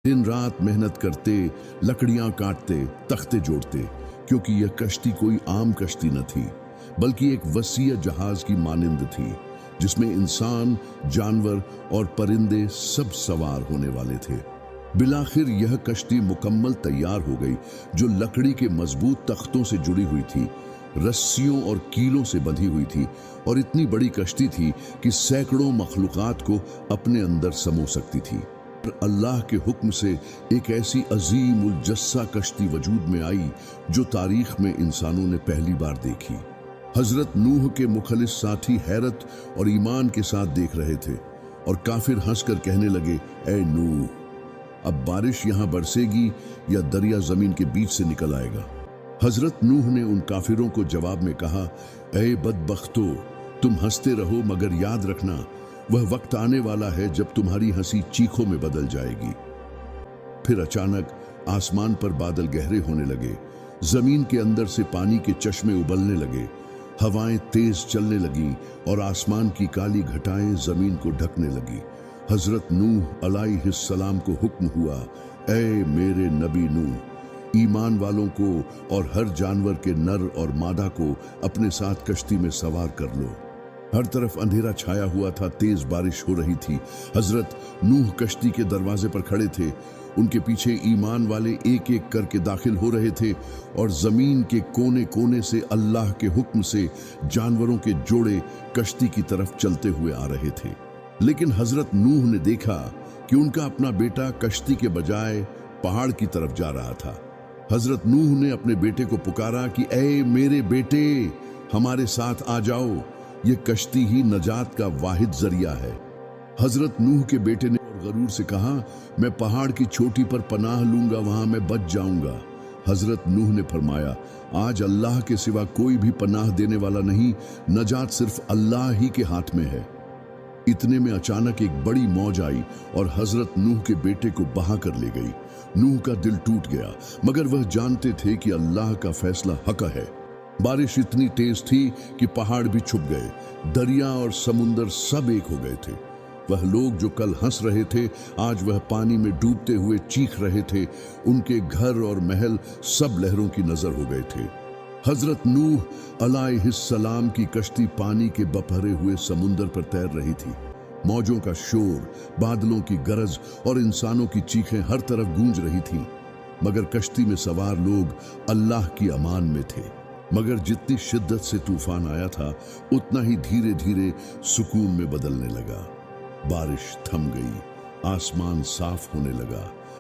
दिन रात मेहनत करते, लकड़ियां काटते, तख्ते जोड़ते, क्योंकि यह कश्ती कोई आम कश्ती न थी, बल्कि एक वसीय जहाज की मानिंद थी, जिसमें इंसान, जानवर और परिंदे सब सवार होने वाले थे। बिलाखिर यह कश्ती मुकम्मल तैयार हो गई, जो लकड़ी के मजबूत तख्तों से जुड़ी हुई थी, रस्सियों और कीलों से बंधी हुई थी, और इतनी बड़ी कश्ती थी कि सैकड़ों मखलूकात को अपने अंदर समो सकती थी। अल्लाह के हुक्म से एक ऐसी अजीम उल जस्सा कश्ती वजूद में आई जो तारीख में इंसानों ने पहली बार देखी। हजरत नूह के मुखलिस साथी हैरत और ईमान के साथ देख रहे थे, और काफिर हंसकर कहने लगे, ए नूह, अब बारिश यहाँ बरसेगी या दरिया जमीन के बीच से निकल आएगा। हजरत नूह ने उन काफिरों को जवाब में कहा, ए बदबख्तो, तुम हंसते रहो, मगर याद रखना वह वक्त आने वाला है जब तुम्हारी हंसी चीखों में बदल जाएगी। फिर अचानक आसमान पर बादल गहरे होने लगे, जमीन के अंदर से पानी के चश्मे उबलने लगे, हवाएं तेज चलने लगीं और आसमान की काली घटाएं जमीन को ढकने लगी। हजरत नूह अलैहिस्सलाम को हुक्म हुआ, ए मेरे नबी नूह, ईमान वालों को और हर जानवर के नर और मादा को अपने साथ कश्ती में सवार कर लो। हर तरफ अंधेरा छाया हुआ था, तेज बारिश हो रही थी। हजरत नूह कश्ती के दरवाजे पर खड़े थे, उनके पीछे ईमान वाले एक एक करके दाखिल हो रहे थे, और जमीन के कोने कोने से अल्लाह के हुक्म से जानवरों के जोड़े कश्ती की तरफ चलते हुए आ रहे थे। लेकिन हजरत नूह ने देखा कि उनका अपना बेटा कश्ती के बजाय पहाड़ की तरफ जा रहा था। हजरत नूह ने अपने बेटे को पुकारा कि ए मेरे बेटे, हमारे साथ आ जाओ, ये कश्ती ही नजात का वाहिद जरिया है। हजरत नूह के बेटे ने गरूर से कहा, मैं पहाड़ की चोटी पर पनाह लूंगा, वहां मैं बच जाऊंगा। हजरत नूह ने फरमाया, आज अल्लाह के सिवा कोई भी पनाह देने वाला नहीं, नजात सिर्फ अल्लाह ही के हाथ में है। इतने में अचानक एक बड़ी मौज आई और हजरत नूह के बेटे को बहा कर ले गई। नूह का दिल टूट गया, मगर वह जानते थे कि अल्लाह का फैसला हक है। बारिश इतनी तेज थी कि पहाड़ भी छुप गए, दरिया और समुंदर सब एक हो गए थे। वह लोग जो कल हंस रहे थे, आज वह पानी में डूबते हुए चीख रहे थे। उनके घर और महल सब लहरों की नजर हो गए थे। हजरत नूह अलैहिस्सलाम की कश्ती पानी के बपहरे हुए समुंदर पर तैर रही थी। मौजों का शोर, बादलों की गरज और इंसानों की चीखें हर तरफ गूंज रही थीं, मगर कश्ती में सवार लोग अल्लाह की अमान में थे। मगर जितनी शिद्दत से तूफान आया था, उतना ही धीरे धीरे सुकून में बदलने लगा। बारिश थम गई, आसमान साफ होने लगा,